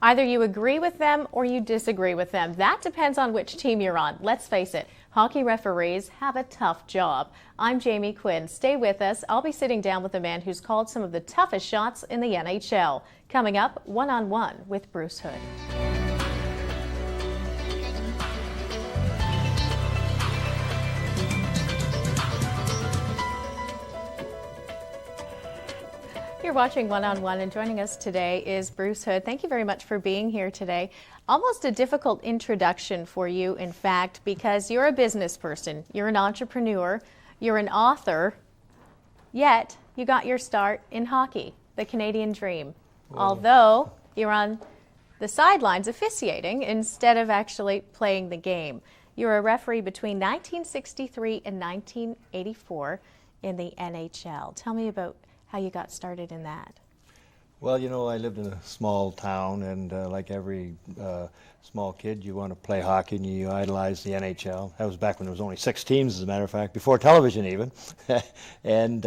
Either you agree with them or you disagree with them. That depends on which team you're on. Let's face it, hockey referees have a tough job. I'm Jamie Quinn. Stay with us. I'll be sitting down with a man who's called some of the toughest shots in the NHL. Coming up, one-on-one with Bruce Hood. You're watching One-on-One, and joining us today is Bruce Hood. Thank you very much for being here today. Almost a difficult introduction for you, in fact, because you're a business person, you're an entrepreneur, you're an author, yet you got your start in hockey, the Canadian dream. Whoa. Although you're on the sidelines officiating instead of actually playing the game. You're a referee between 1963 and 1984 in the NHL. Tell me about how you got started in that. Well, you know, I lived in a small town, and like every small kid, you want to play hockey and you idolize the NHL. That was back when there was only 6 teams, as a matter of fact, before television even. And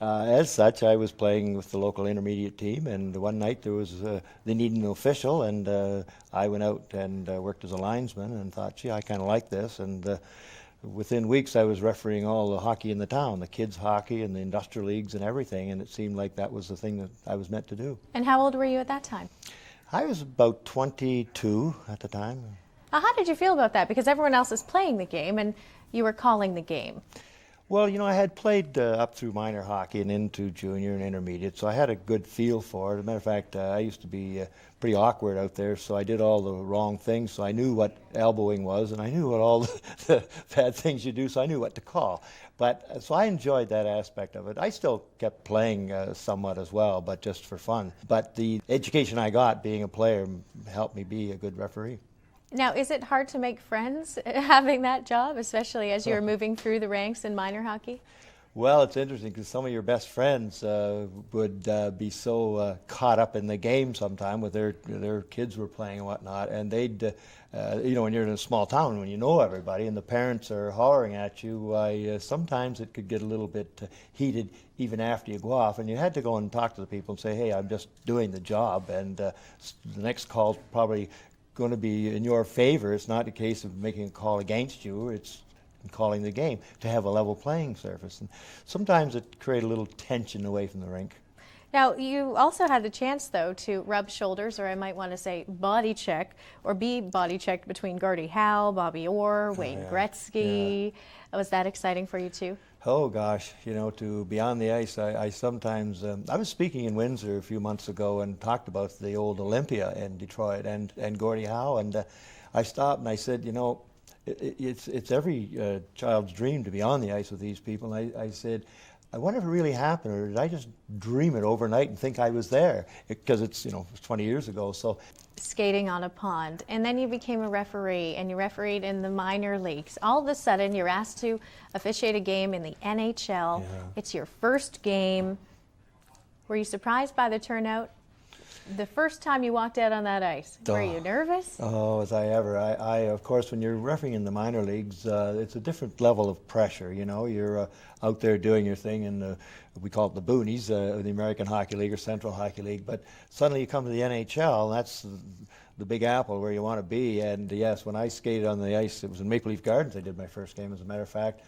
as such, I was playing with the local intermediate team, and one night there was, they needed an official, and I went out and worked as a linesman and thought, gee, I kind of like this. And within weeks, I was refereeing all the hockey in the town, the kids' hockey and the industrial leagues and everything, and it seemed like that was the thing that I was meant to do. And how old were you at that time? I was about 22 at the time. How did you feel about that? Because everyone else is playing the game, and you were calling the game. Well, you know, I had played up through minor hockey and into junior and intermediate, so I had a good feel for it. As a matter of fact, I used to be pretty awkward out there, so I did all the wrong things, so I knew what elbowing was, and I knew what all the bad things you do, so I knew what to call. But so I enjoyed that aspect of it. I still kept playing somewhat as well, but just for fun. But the education I got being a player helped me be a good referee. Now, is it hard to make friends having that job, especially as you're moving through the ranks in minor hockey? Well, it's interesting because some of your best friends would be so caught up in the game sometime with their kids were playing and whatnot, and they'd, you know, when you're in a small town, when you know everybody and the parents are hollering at you, sometimes it could get a little bit heated even after you go off, and you had to go and talk to the people and say, hey, I'm just doing the job, and the next call's probably going to be in your favor. It's not a case of making a call against you, it's calling the game to have a level playing surface. And sometimes it created a little tension away from the rink. Now, you also had the chance, though, to rub shoulders, or I might want to say body check, or be body checked between Gordie Howe, Bobby Orr, Wayne Gretzky. Yeah. Was that exciting for you, too? Oh, gosh, you know, to be on the ice, I sometimes, I was speaking in Windsor a few months ago and talked about the old Olympia in Detroit and Gordie Howe, and I stopped and I said, you know, it's every child's dream to be on the ice with these people. And I said, I wonder if it really happened, or did I just dream it overnight and think I was there? Because it's, you know, 20 years ago. So skating on a pond, and then you became a referee, and you refereed in the minor leagues. All of a sudden, you're asked to officiate a game in the NHL. Yeah. It's your first game. Were you surprised by the turnout? The first time you walked out on that ice, were you nervous? Oh, was I ever. I of course, when you're refereeing in the minor leagues, it's a different level of pressure, you know. You're out there doing your thing in, we call it the boonies, the American Hockey League or Central Hockey League, but suddenly you come to the NHL, and that's the Big Apple where you want to be. And yes, when I skated on the ice, it was in Maple Leaf Gardens I did my first game, as a matter of fact.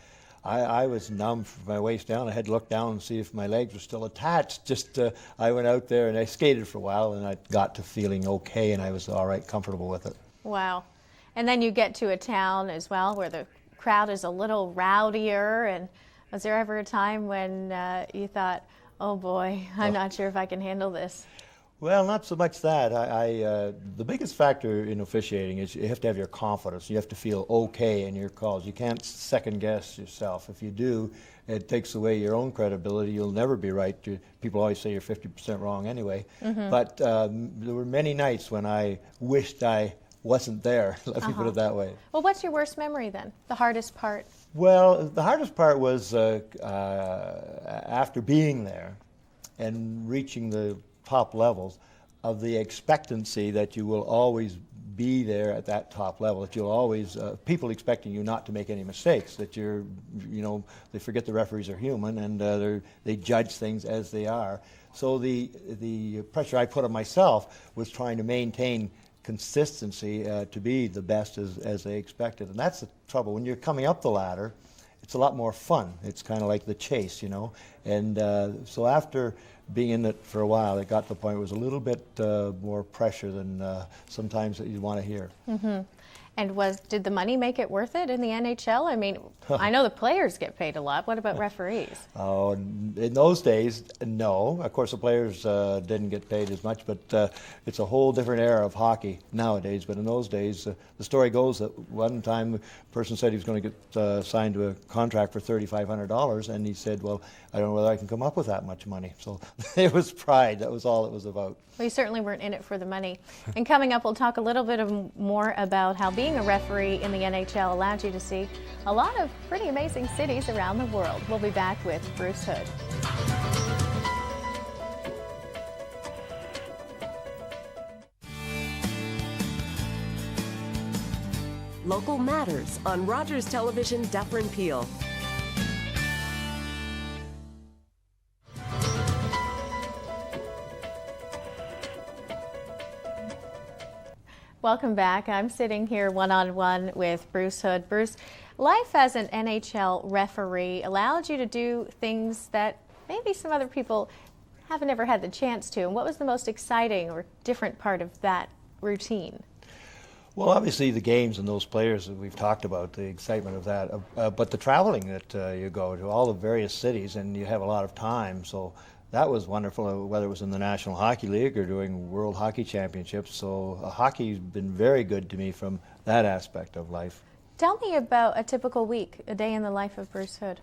I was numb from my waist down. I had to look down and see if my legs were still attached. Just I went out there and I skated for a while, and I got to feeling okay, and I was all right, comfortable with it. Wow. And then you get to a town as well where the crowd is a little rowdier. And was there ever a time when you thought, oh boy, I'm not sure if I can handle this? Well, not so much that. The biggest factor in officiating is you have to have your confidence. You have to feel okay in your calls. You can't second guess yourself. If you do, it takes away your own credibility. You'll never be right. People always say you're 50% wrong anyway. Mm-hmm. But there were many nights when I wished I wasn't there. Let me put it that way. Well, what's your worst memory then? The hardest part? Well, the hardest part was after being there and reaching the top levels, of the expectancy that you will always be there at that top level, that you'll always, people expecting you not to make any mistakes, that they forget the referees are human, and they judge things as they are. So the pressure I put on myself was trying to maintain consistency to be the best as they expected. And that's the trouble. When you're coming up the ladder, it's a lot more fun. It's kind of like the chase, you know. And so after being in it for a while, it got to the point where it was a little bit more pressure than sometimes that you'd want to hear. Mm-hmm. And did the money make it worth it in the NHL? I mean, I know the players get paid a lot. What about referees? Oh, in those days, no. Of course, the players didn't get paid as much, but it's a whole different era of hockey nowadays. But in those days, the story goes that one time a person said he was going to get signed to a contract for $3,500, and he said, well, I don't know whether I can come up with that much money. So it was pride. That was all it was about. Well, you certainly weren't in it for the money. And coming up, we'll talk a little bit more about how being a referee in the NHL allowed you to see a lot of pretty amazing cities around the world. We'll be back with Bruce Hood. Local Matters on Rogers Television Dufferin Peel. Welcome back. I'm sitting here one-on-one with Bruce Hood. Bruce, life as an NHL referee allowed you to do things that maybe some other people haven't ever had the chance to. And what was the most exciting or different part of that routine? Well, obviously the games and those players that we've talked about, the excitement of that, but the traveling that you go to all the various cities, and you have a lot of time, so that was wonderful, whether it was in the National Hockey League or doing World Hockey Championships. So hockey's been very good to me from that aspect of life. Tell me about a typical week, a day in the life of Bruce Hood.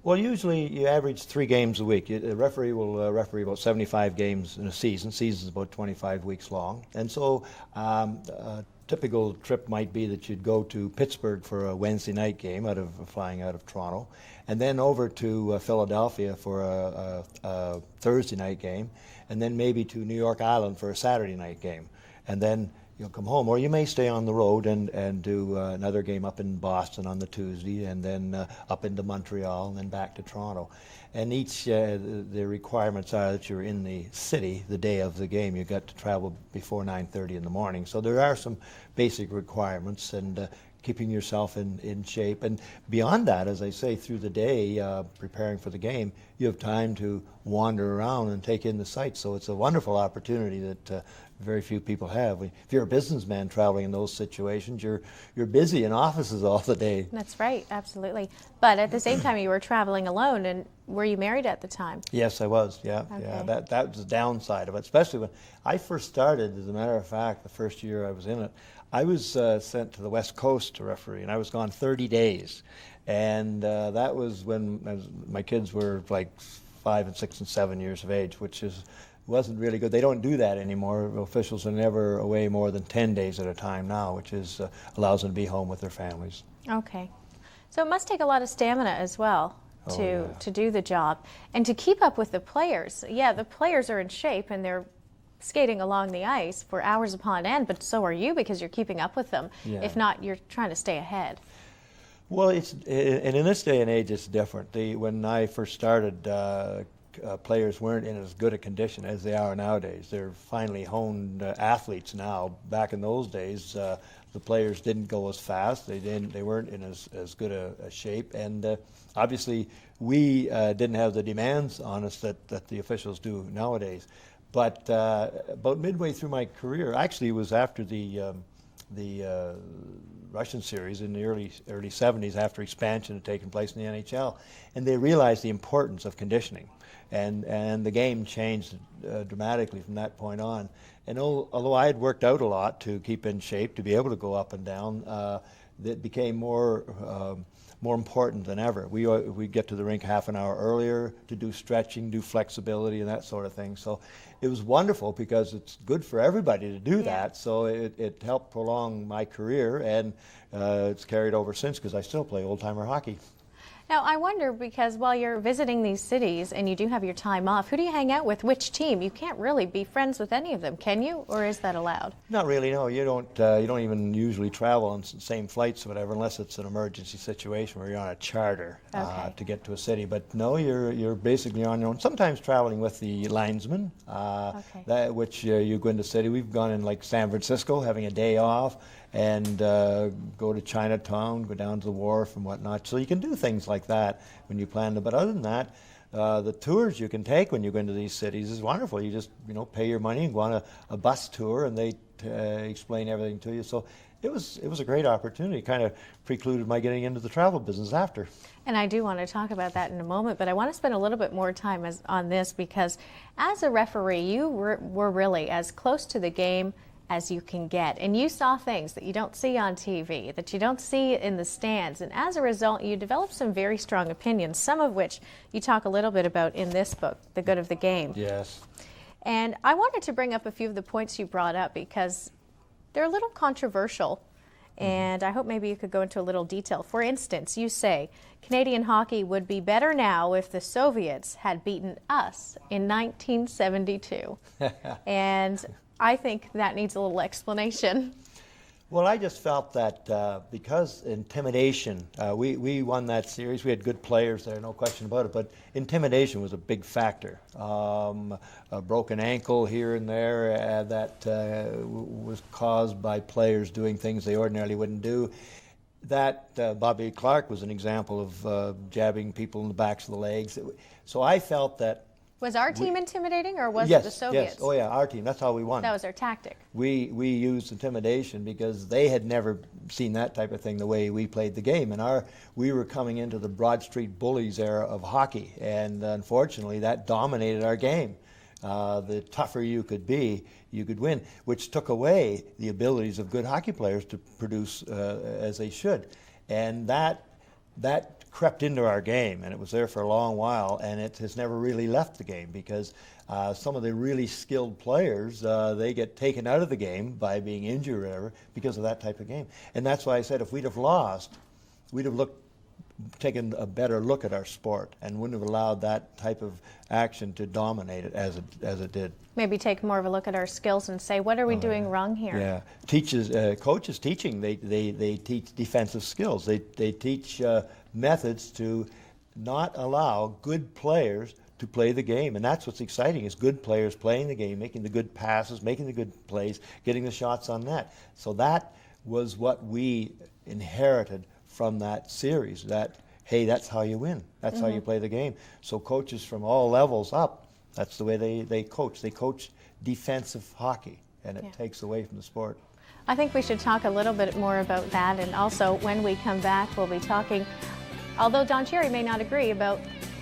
Well, usually you average 3 games a week. A referee will referee about 75 games in a season. Season's about 25 weeks long. And so a typical trip might be that you'd go to Pittsburgh for a Wednesday night game, flying out of Toronto, and then over to Philadelphia for a Thursday night game, and then maybe to New York Island for a Saturday night game. And then you'll come home, or you may stay on the road and do another game up in Boston on the Tuesday, and then up into Montreal, and then back to Toronto. And each, the requirements are that you're in the city the day of the game. You've got to travel before 9:30 in the morning. So there are some basic requirements, and keeping yourself in shape. And beyond that, as I say, through the day, preparing for the game, you have time to wander around and take in the sights. So it's a wonderful opportunity that very few people have. If you're a businessman traveling in those situations, you're busy in offices all the day. That's right, absolutely. But at the same time, you were traveling alone, and were you married at the time? Yes, I was, yeah. Okay. Yeah, that was the downside of it, especially when I first started. As a matter of fact, the first year I was in it, I was sent to the West Coast to referee, and I was gone 30 days. And that was when my kids were like 5 and 6 and 7 years of age, which wasn't really good. They don't do that anymore. Officials are never away more than 10 days at a time now, which allows them to be home with their families. Okay. So it must take a lot of stamina as well to do the job and to keep up with the players. Yeah, the players are in shape and they're skating along the ice for hours upon end, but so are you because you're keeping up with them. Yeah. If not, you're trying to stay ahead. Well, and in this day and age, it's different. When I first started, players weren't in as good a condition as they are nowadays. They're finely honed athletes now. Back in those days, the players didn't go as fast. They weren't in as good a shape, and obviously we didn't have the demands on us that the officials do nowadays. But about midway through my career, actually it was after the Russian series in the early 70s, after expansion had taken place in the NHL, and they realized the importance of conditioning, and the game changed dramatically from that point on. And although I had worked out a lot to keep in shape, to be able to go up and down, it became more important than ever. We get to the rink half an hour earlier to do stretching, do flexibility, and that sort of thing. So it was wonderful because it's good for everybody to do that. So it helped prolong my career, and it's carried over since because I still play old-timer hockey. Now, I wonder, because while you're visiting these cities and you do have your time off, who do you hang out with? Which team? You can't really be friends with any of them, can you? Or is that allowed? Not really, no. You don't even usually travel on the same flights or whatever, unless it's an emergency situation where you're on a charter to get to a city. But no, you're basically on your own. Sometimes traveling with the linesman, which you go into the city. We've gone in like San Francisco, having a day off, and go to Chinatown, go down to the wharf and whatnot. So you can do things like that when you plan them. But other than that, the tours you can take when you go into these cities is wonderful. You just pay your money and go on a bus tour, and they explain everything to you. So it was a great opportunity. Kind of precluded my getting into the travel business after. And I do want to talk about that in a moment, but I want to spend a little bit more time on this, because as a referee, you were really as close to the game as you can get, and you saw things that you don't see on TV, that you don't see in the stands, and as a result you developed some very strong opinions, some of which you talk a little bit about in this book, The Good of the Game. Yes. And I wanted to bring up a few of the points you brought up because they're a little controversial, and I hope maybe you could go into a little detail. For instance, you say Canadian hockey would be better now if the Soviets had beaten us in 1972. And I think that needs a little explanation. Well, I just felt that because intimidation, we won that series. We had good players there, no question about it, but intimidation was a big factor. A broken ankle here and there that was caused by players doing things they ordinarily wouldn't do. That Bobby Clark was an example of jabbing people in the backs of the legs. So I felt that. Was our team intimidating, or was it the Soviets? Yes, oh yeah, our team. That's how we won. That was our tactic. We used intimidation because they had never seen that type of thing the way we played the game. And we were coming into the Broad Street Bullies era of hockey, and unfortunately that dominated our game. The tougher you could be, you could win, which took away the abilities of good hockey players to produce as they should. And that crept into our game, and it was there for a long while, and it has never really left the game because some of the really skilled players, they get taken out of the game by being injured or whatever because of that type of game. And that's why I said if we'd have lost, we'd have taken a better look at our sport and wouldn't have allowed that type of action to dominate it as it did. Maybe take more of a look at our skills and say, what are we doing wrong here? Yeah, coaches teaching, they teach defensive skills. They teach methods to not allow good players to play the game, and that's what's exciting, is good players playing the game, making the good passes, making the good plays, getting the shots on net. So that was what we inherited from that series, that, hey, that's how you win. That's how you play the game. So coaches from all levels up, that's the way they coach. They coach defensive hockey, and it takes away from the sport. I think we should talk a little bit more about that, and also when we come back we'll be talking, although Don Cherry may not agree, about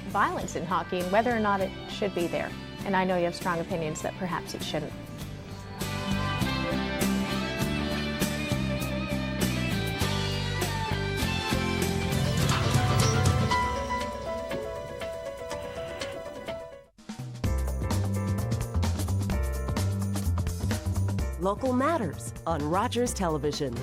violence in hockey and whether or not it should be there. And I know you have strong opinions that perhaps it shouldn't. Local Matters on Rogers Television.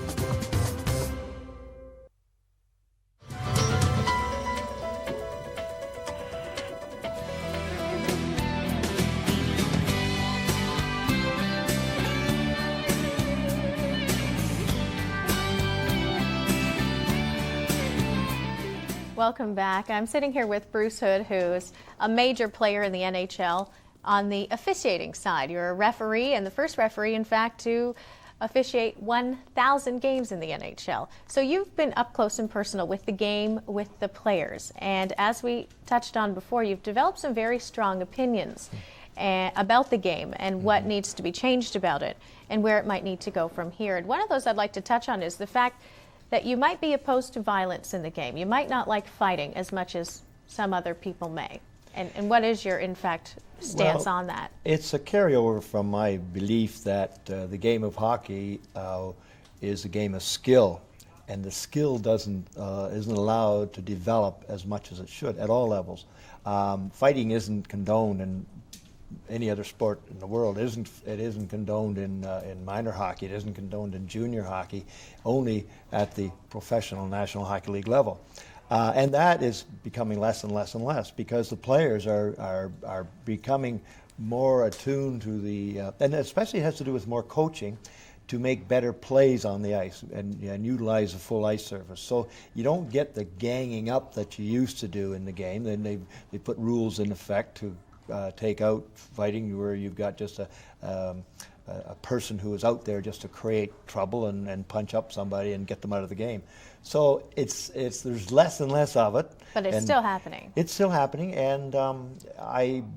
Welcome back. I'm sitting here with Bruce Hood, who's a major player in the NHL on the officiating side. You're a referee, and the first referee, in fact, to officiate 1,000 games in the NHL. So you've been up close and personal with the game, with the players. And as we touched on before, you've developed some very strong opinions about the game and what needs to be changed about it and where it might need to go from here. And one of those I'd like to touch on is the fact that you might be opposed to violence in the game. You might not like fighting as much as some other people may. And what is your, in fact, stance on that? It's a carryover from my belief that the game of hockey is a game of skill, and the skill isn't allowed to develop as much as it should at all levels. Fighting isn't condoned in any other sport in the world. It isn't condoned in minor hockey. It isn't condoned in junior hockey, only at the professional National Hockey League level. And that is becoming less and less and less because the players are becoming more attuned to and especially it has to do with more coaching to make better plays on the ice and utilize the full ice surface. So you don't get the ganging up that you used to do in the game. Then they put rules in effect to take out fighting where you've got just a person who is out there just to create trouble and punch up somebody and get them out of the game. So there's less and less of it. But it's still happening. It's still happening, and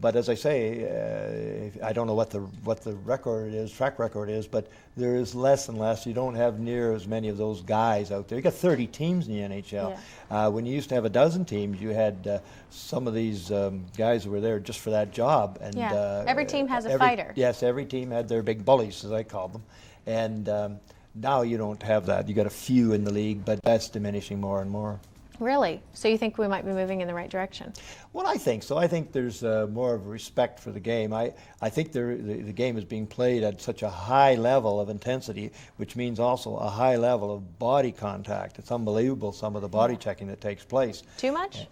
but as I say, I don't know what the track record is, but there is less and less. You don't have near as many of those guys out there. You got 30 teams in the NHL. Yeah. When you used to have a dozen teams, you had some of these guys who were there just for that job. And every team has a fighter. Yes, every team had their big bullies, as I called them, and now you don't have that. You got a few in the league, but that's diminishing more and more. Really? So you think we might be moving in the right direction? Well, I think so. I think there's more of a respect for the game. I think the game is being played at such a high level of intensity, which means also a high level of body contact. It's unbelievable, some of the body checking that takes place. Too much?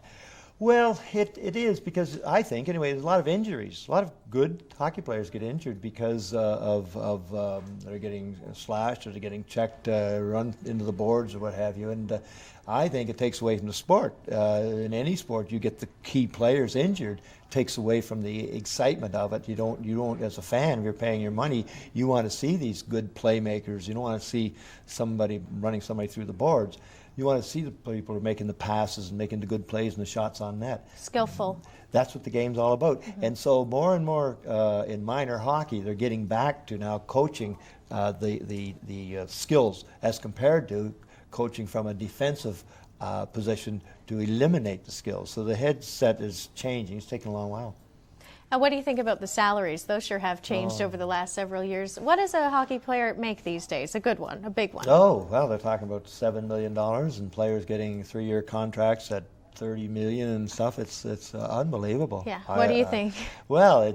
Well, it is, because I think, anyway, there's a lot of injuries. A lot of good hockey players get injured because they're getting slashed or they're getting checked, run into the boards or what have you. And I think it takes away from the sport. In any sport, you get the key players injured, takes away from the excitement of it. You don't, as a fan, if you're paying your money, you want to see these good playmakers. You don't want to see somebody running somebody through the boards. You want to see the people who are making the passes and making the good plays and the shots on net. Skillful. That's what the game's all about. Mm-hmm. And so more and more in minor hockey, they're getting back to now coaching the skills as compared to coaching from a defensive position to eliminate the skills. So the headset is changing. It's taking a long while. Now, what do you think about the salaries? Those sure have changed over the last several years. What does a hockey player make these days? A good one, a big one? Oh, well, they're talking about $7 million and players getting 3-year contracts at $30 million and stuff. It's unbelievable. Yeah. What do you think? Well,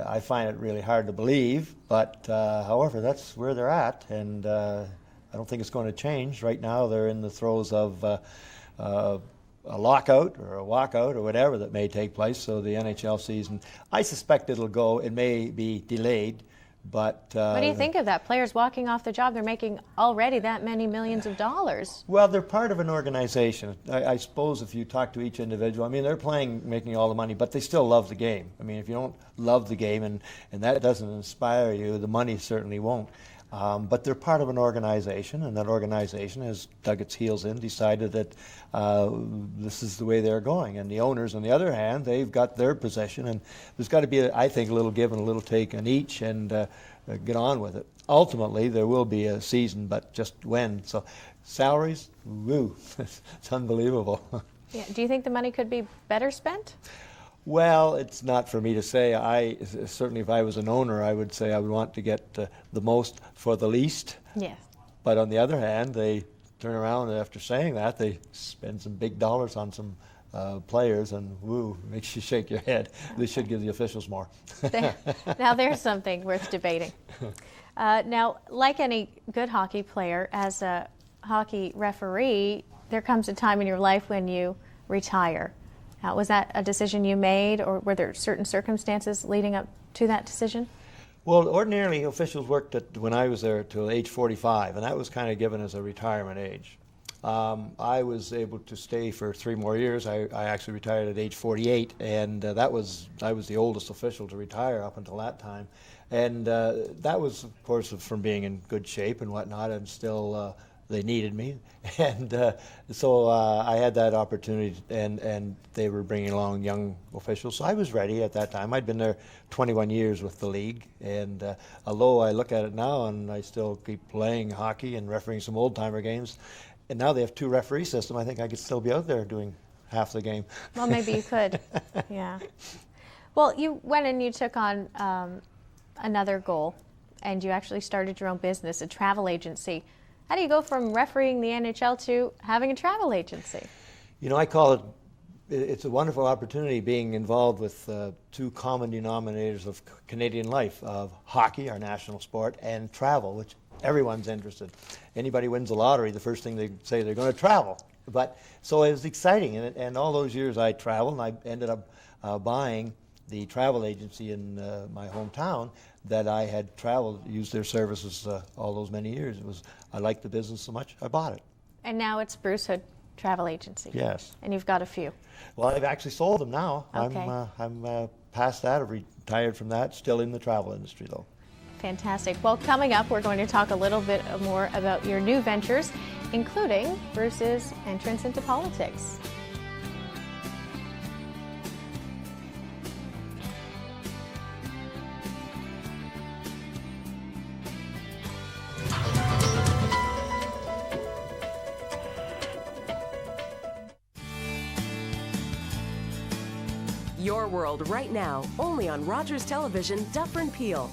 I find it really hard to believe, but however, that's where they're at, and I don't think it's going to change. Right now, they're in the throes of a lockout or a walkout or whatever that may take place. So the NHL season, I suspect it may be delayed, but... what do you think of that? Players walking off the job, they're making already that many millions of dollars. Well, they're part of an organization. I suppose if you talk to each individual, I mean, they're making all the money, but they still love the game. I mean, if you don't love the game and that doesn't inspire you, the money certainly won't. But they're part of an organization, and that organization has dug its heels in, decided that this is the way they're going. And the owners, on the other hand, they've got their position, and there's got to be, I think, a little give and a little take on each, and get on with it. Ultimately, there will be a season, but just when. So salaries, woo, it's unbelievable. Yeah. Do you think the money could be better spent? Well, it's not for me to say. Certainly, if I was an owner, I would say I would want to get the most for the least. Yes. But on the other hand, they turn around and after saying that, they spend some big dollars on some players, and woo, makes you shake your head. Okay. They should give the officials more. Now, there's something worth debating. Now, like any good hockey player, as a hockey referee, there comes a time in your life when you retire. Now, was that a decision you made, or were there certain circumstances leading up to that decision? Well, ordinarily, officials worked when I was there till age 45, and that was kind of given as a retirement age. I was able to stay for 3 more years. I actually retired at age 48, and I was the oldest official to retire up until that time. And that was, of course, from being in good shape and whatnot, and still they needed me. And so I had that opportunity, and they were bringing along young officials. So I was ready at that time. I'd been there 21 years with the league, and although I look at it now and I still keep playing hockey and refereeing some old-timer games, and now they have 2 referee system, I think I could still be out there doing half the game. Well, maybe you could. Yeah. Well, you went and you took on another goal, and you actually started your own business, a travel agency. How do you go from refereeing the NHL to having a travel agency? You know, I call it's a wonderful opportunity being involved with 2 common denominators of Canadian life, of hockey, our national sport, and travel, which everyone's interested. Anybody wins the lottery, the first thing they say, they're going to travel. But so it was exciting, and all those years I traveled, and I ended up buying the travel agency in my hometown that I had used their services all those many years. I liked the business so much, I bought it. And now it's Bruce Hood Travel Agency. Yes. And you've got a few. Well, I've actually sold them now. Okay. I'm past that. I've retired from that. Still in the travel industry, though. Fantastic. Well, coming up, we're going to talk a little bit more about your new ventures, including Bruce's entrance into politics. Your world right now, only on Rogers Television, Dufferin Peel.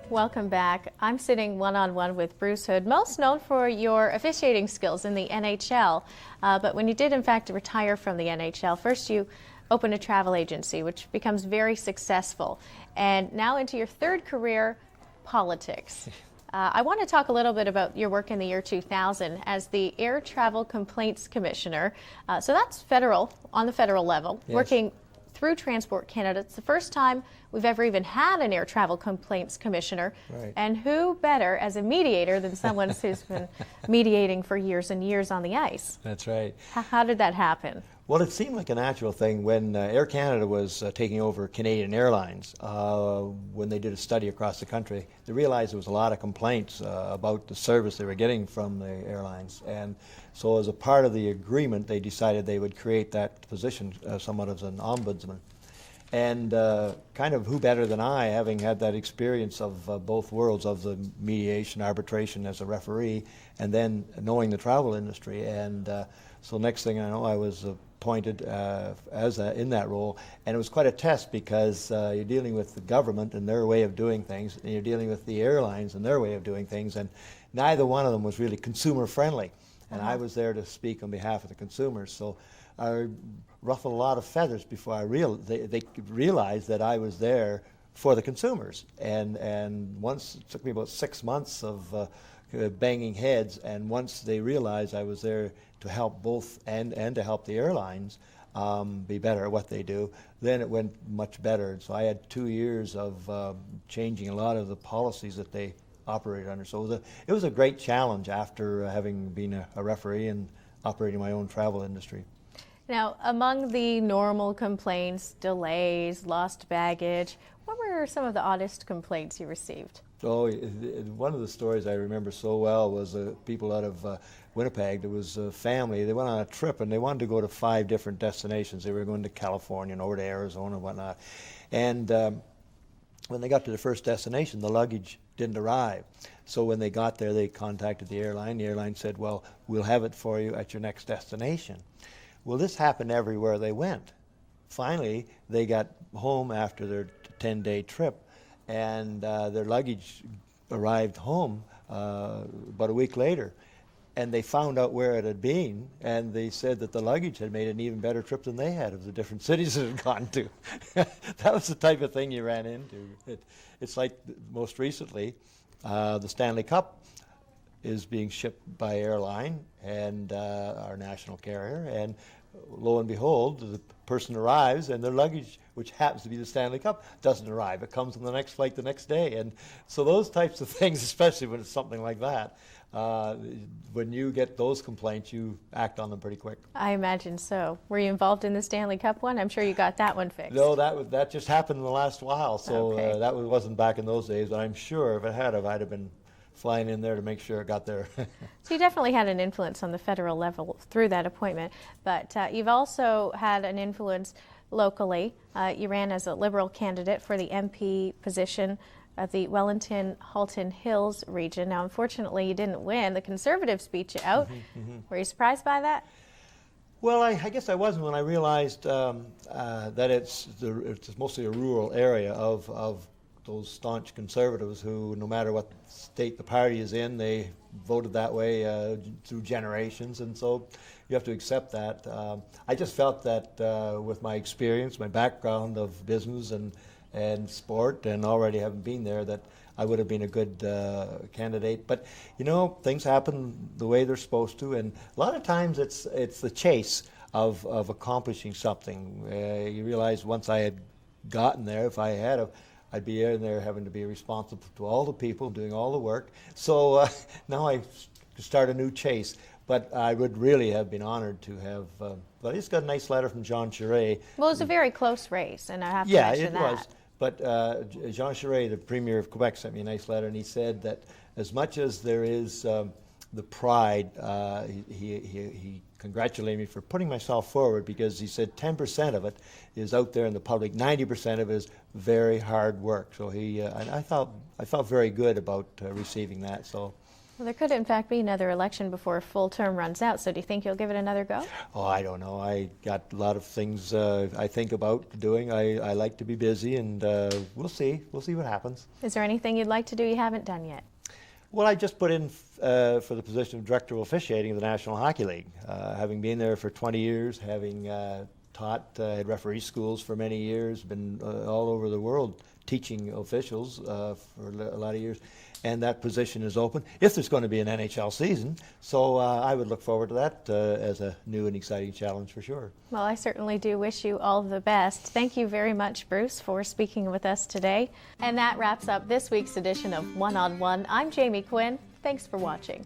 Welcome back. I'm sitting one-on-one with Bruce Hood, most known for your officiating skills in the NHL. But when you did, in fact, retire from the NHL, first you opened a travel agency, which becomes very successful. And now into your third career, politics. I want to talk a little bit about your work in the year 2000 as the Air Travel Complaints Commissioner. So that's federal, on the federal level, yes. Working through Transport Canada. It's the first time we've ever even had an Air Travel Complaints Commissioner. Right. And who better as a mediator than someone who's been mediating for years and years on the ice? That's right. How did that happen? Well, it seemed like a natural thing when Air Canada was taking over Canadian Airlines. When they did a study across the country, they realized there was a lot of complaints about the service they were getting from the airlines. And so as a part of the agreement, they decided they would create that position somewhat as an ombudsman. And kind of who better than I, having had that experience of both worlds, of the mediation, arbitration as a referee, and then knowing the travel industry. And so next thing I know, I was appointed in that role, and it was quite a test because you're dealing with the government and their way of doing things, and you're dealing with the airlines and their way of doing things, and neither one of them was really consumer friendly. And I was there to speak on behalf of the consumers, so I ruffled a lot of feathers before they realized that I was there for the consumers. And once it took me about 6 months of banging heads, and once they realized I was there to help both and to help the airlines be better at what they do, then it went much better. So I had 2 years of changing a lot of the policies that they operate under. So it was a great challenge after having been a referee and operating my own travel industry. Now, among the normal complaints, delays, lost baggage, what were some of the oddest complaints you received? Oh, one of the stories I remember so well was people out of Winnipeg. There was a family. They went on a trip and they wanted to go to 5 different destinations. They were going to California and over to Arizona and whatnot. And when they got to the first destination, the luggage didn't arrive. So when they got there, they contacted the airline. The airline said, well, we'll have it for you at your next destination. Well, this happened everywhere they went. Finally, they got home after their 10-day trip, and their luggage arrived home about a week later. And they found out where it had been, and they said that the luggage had made an even better trip than they had of the different cities it had gone to. That was the type of thing you ran into. It's like most recently, the Stanley Cup is being shipped by airline and our national carrier, and lo and behold, the person arrives and their luggage, which happens to be the Stanley Cup, doesn't arrive. It comes on the next flight the next day. And so those types of things, especially when it's something like that, when you get those complaints, you act on them pretty quick. I imagine so. Were you involved in the Stanley Cup one? I'm sure you got that one fixed. No, that just happened in the last while, so Okay. that wasn't back in those days, but I'm sure if it had, I'd have been flying in there to make sure it got there. So you definitely had an influence on the federal level through that appointment, but you've also had an influence locally. You ran as a Liberal candidate for the MP position of the Wellington-Halton Hills region. Now, unfortunately, you didn't win. The Conservatives beat you out. Were you surprised by that? Well, I guess I wasn't when I realized that it's mostly a rural area of those staunch conservatives who, no matter what state the party is in, they voted that way through generations, and so you have to accept that. I just felt that with my experience, my background of business, and and sport, and already having been there, that I would have been a good candidate. But you know, things happen the way they're supposed to, and a lot of times it's the chase of accomplishing something. You realize once I had gotten there, if I had I'd be in there having to be responsible to all the people doing all the work. So now I start a new chase. But I would really have been honored to have. But I just got a nice letter from Jean Charest. Well, it was a very close race, and I have to mention that. Yeah, it was. But Jean Charest, the Premier of Quebec, sent me a nice letter, and he said that as much as there is the pride, he congratulated me for putting myself forward, because he said 10% of it is out there in the public, 90% of it is very hard work. So and I felt very good about receiving that. So. Well, there could, in fact, be another election before a full term runs out. So do you think you'll give it another go? Oh, I don't know. I got a lot of things I think about doing. I like to be busy, and we'll see. We'll see what happens. Is there anything you'd like to do you haven't done yet? Well, I just put in for the position of Director of Officiating of the National Hockey League. Having been there for 20 years, having taught at referee schools for many years, been all over the world teaching officials for a lot of years. And that position is open if there's going to be an NHL season. So I would look forward to that as a new and exciting challenge for sure. Well, I certainly do wish you all the best. Thank you very much, Bruce, for speaking with us today. And that wraps up this week's edition of One on One. I'm Jamie Quinn. Thanks for watching.